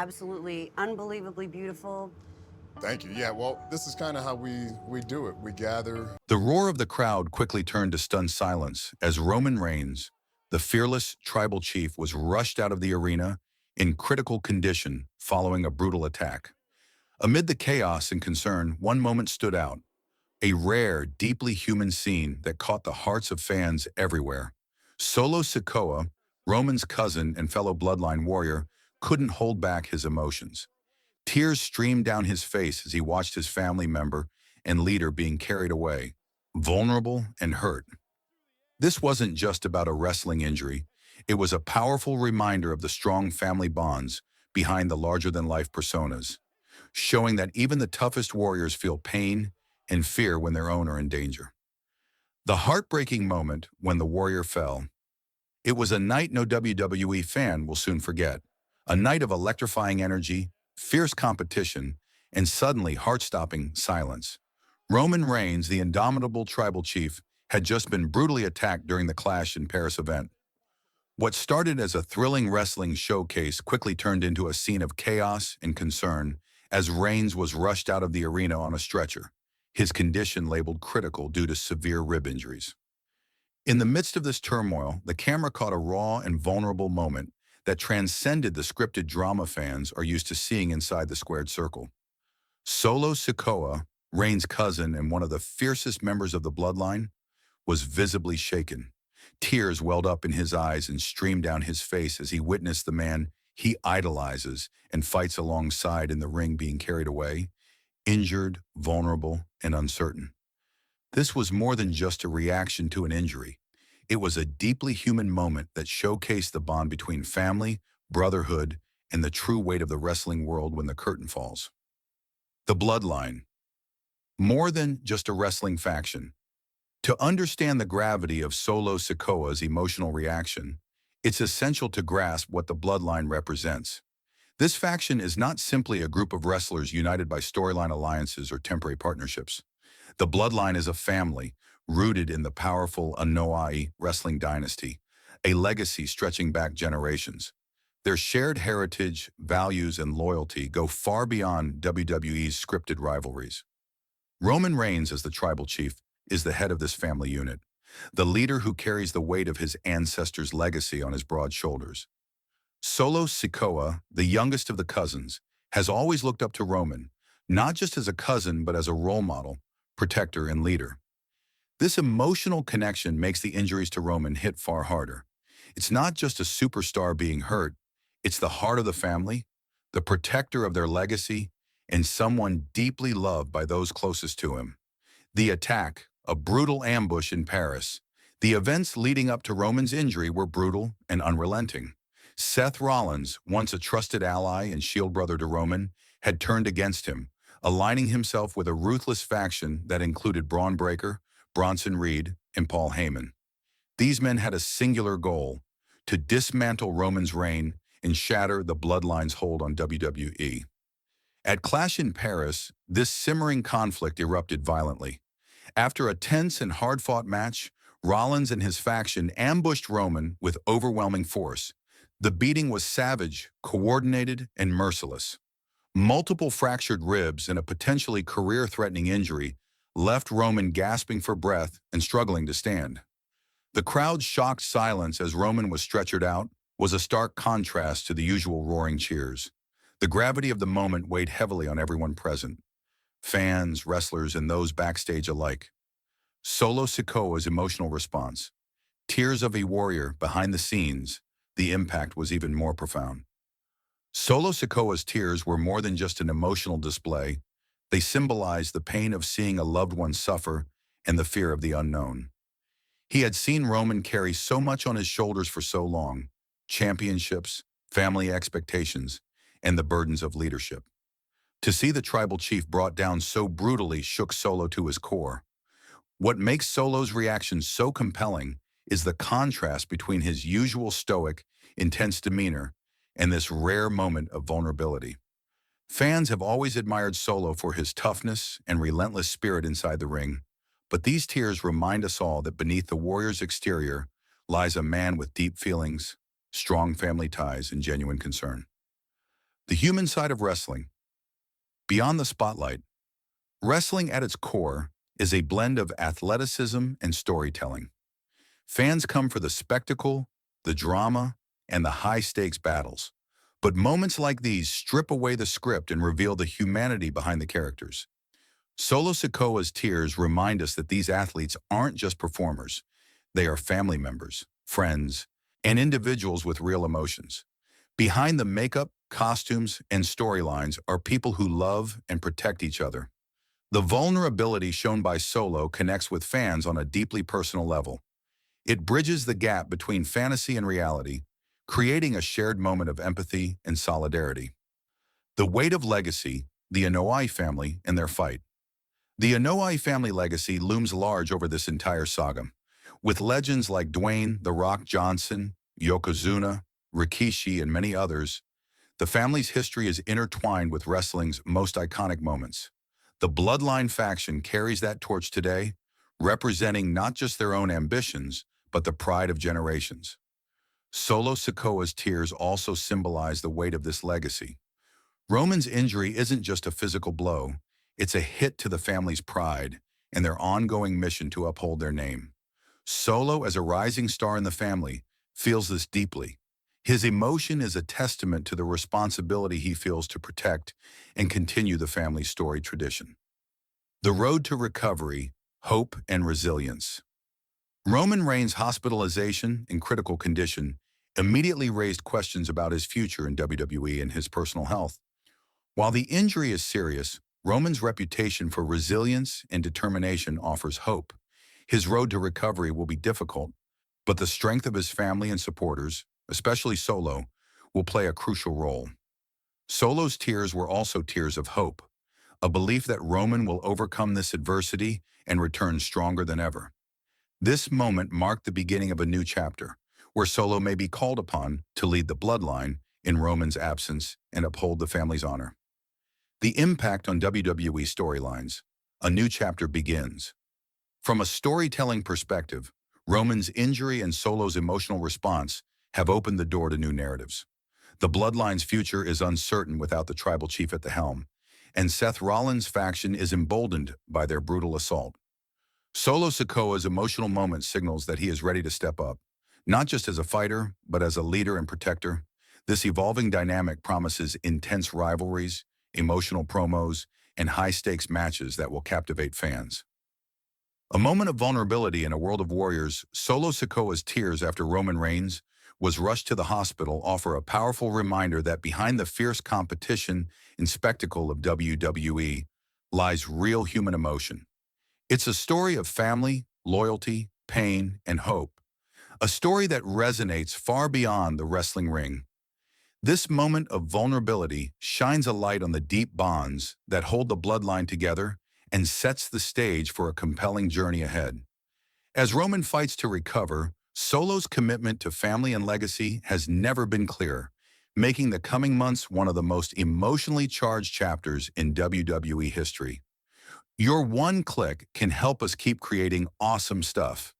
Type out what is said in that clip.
absolutely unbelievably beautiful. Thank you. Yeah, well, this is kind of how we do it. We gather. The roar of the crowd quickly turned to stunned silence as Roman Reigns, the fearless tribal chief, was rushed out of the arena in critical condition following a brutal attack. Amid the chaos and concern, one moment stood out, a rare, deeply human scene that caught the hearts of fans everywhere. Solo Sikoa, Roman's cousin and fellow Bloodline warrior, couldn't hold back his emotions. Tears streamed down his face as he watched his family member and leader being carried away, vulnerable and hurt. This wasn't just about a wrestling injury. It was a powerful reminder of the strong family bonds behind the larger-than-life personas, showing that even the toughest warriors feel pain and fear when their own are in danger. The heartbreaking moment when the warrior fell. It was a night no WWE fan will soon forget. A night of electrifying energy, fierce competition, and suddenly heart-stopping silence. Roman Reigns, the indomitable tribal chief, had just been brutally attacked during the Clash in Paris event. What started as a thrilling wrestling showcase quickly turned into a scene of chaos and concern as Reigns was rushed out of the arena on a stretcher, his condition labeled critical due to severe rib injuries. In the midst of this turmoil, the camera caught a raw and vulnerable moment that transcended the scripted drama fans are used to seeing inside the squared circle. Solo Sikoa, Reigns' cousin and one of the fiercest members of the Bloodline, was visibly shaken. Tears welled up in his eyes and streamed down his face as he witnessed the man he idolizes and fights alongside in the ring being carried away, injured, vulnerable, and uncertain. This was more than just a reaction to an injury. It was a deeply human moment that showcased the bond between family, brotherhood, and the true weight of the wrestling world when the curtain falls. The Bloodline. More than just a wrestling faction. To understand the gravity of Solo Sikoa's emotional reaction, it's essential to grasp what the Bloodline represents. This faction is not simply a group of wrestlers united by storyline alliances or temporary partnerships. The Bloodline is a family rooted in the powerful Anoa'i wrestling dynasty, a legacy stretching back generations. Their shared heritage, values, and loyalty go far beyond WWE's scripted rivalries. Roman Reigns, as the tribal chief, is the head of this family unit, the leader who carries the weight of his ancestors' legacy on his broad shoulders. Solo Sikoa, the youngest of the cousins, has always looked up to Roman, not just as a cousin but as a role model, protector, and leader. This emotional connection makes the injuries to Roman hit far harder. It's not just a superstar being hurt, it's the heart of the family, the protector of their legacy, and someone deeply loved by those closest to him. The attack, a brutal ambush in Paris. The events leading up to Roman's injury were brutal and unrelenting. Seth Rollins, once a trusted ally and shield brother to Roman, had turned against him, aligning himself with a ruthless faction that included Braun Breaker, Bronson Reed, and Paul Heyman. These men had a singular goal: to dismantle Roman's reign and shatter the Bloodline's hold on WWE. At Clash in Paris, this simmering conflict erupted violently. After a tense and hard-fought match, Rollins and his faction ambushed Roman with overwhelming force. The beating was savage, coordinated, and merciless. Multiple fractured ribs and a potentially career-threatening injury left Roman gasping for breath and struggling to stand. The crowd's shocked silence as Roman was stretchered out was a stark contrast to the usual roaring cheers. The gravity of the moment weighed heavily on everyone present, fans, wrestlers, and those backstage alike. Solo Sikoa's emotional response. Tears of a warrior behind the scenes, the impact was even more profound. Solo Sikoa's tears were more than just an emotional display. They symbolized the pain of seeing a loved one suffer and the fear of the unknown. He had seen Roman carry so much on his shoulders for so long: championships, family expectations, and the burdens of leadership. To see the tribal chief brought down so brutally shook Solo to his core. What makes Solo's reaction so compelling is the contrast between his usual stoic, intense demeanor and this rare moment of vulnerability. Fans have always admired Solo for his toughness and relentless spirit inside the ring, but these tears remind us all that beneath the warrior's exterior lies a man with deep feelings, strong family ties, and genuine concern. The human side of wrestling. Beyond the spotlight, wrestling at its core is a blend of athleticism and storytelling. Fans come for the spectacle, the drama, and the high-stakes battles. But moments like these strip away the script and reveal the humanity behind the characters. Solo Sikoa's tears remind us that these athletes aren't just performers. They are family members, friends, and individuals with real emotions. Behind the makeup, costumes, and storylines are people who love and protect each other. The vulnerability shown by Solo connects with fans on a deeply personal level. It bridges the gap between fantasy and reality, creating a shared moment of empathy and solidarity. The weight of legacy, the Anoa'i family and their fight. The Anoa'i family legacy looms large over this entire saga, with legends like Dwayne "The Rock" Johnson, Yokozuna, Rikishi, and many others. The family's history is intertwined with wrestling's most iconic moments. The Bloodline faction carries that torch today, representing not just their own ambitions, but the pride of generations. Solo Sikoa's tears also symbolize the weight of this legacy. Roman's injury isn't just a physical blow, it's a hit to the family's pride and their ongoing mission to uphold their name. Solo, as a rising star in the family, feels this deeply. His emotion is a testament to the responsibility he feels to protect and continue the family's storied tradition. The road to recovery, hope, and resilience. Roman Reigns' hospitalization in critical condition immediately raised questions about his future in WWE and his personal health. While the injury is serious, Roman's reputation for resilience and determination offers hope. His road to recovery will be difficult, but the strength of his family and supporters, especially Solo, will play a crucial role. Solo's tears were also tears of hope, a belief that Roman will overcome this adversity and return stronger than ever. This moment marked the beginning of a new chapter, where Solo may be called upon to lead the Bloodline in Roman's absence and uphold the family's honor. The impact on WWE storylines. A new chapter begins. From a storytelling perspective, Roman's injury and Solo's emotional response have opened the door to new narratives. The Bloodline's future is uncertain without the tribal chief at the helm, and Seth Rollins' faction is emboldened by their brutal assault. Solo Sikoa's emotional moment signals that he is ready to step up, not just as a fighter, but as a leader and protector. This evolving dynamic promises intense rivalries, emotional promos, and high-stakes matches that will captivate fans. A moment of vulnerability in a world of warriors, Solo Sikoa's tears after Roman Reigns was rushed to the hospital offer a powerful reminder that behind the fierce competition and spectacle of WWE lies real human emotion. It's a story of family, loyalty, pain, and hope. A story that resonates far beyond the wrestling ring. This moment of vulnerability shines a light on the deep bonds that hold the Bloodline together and sets the stage for a compelling journey ahead. As Roman fights to recover, Solo's commitment to family and legacy has never been clearer, making the coming months one of the most emotionally charged chapters in WWE history. Your one click can help us keep creating awesome stuff.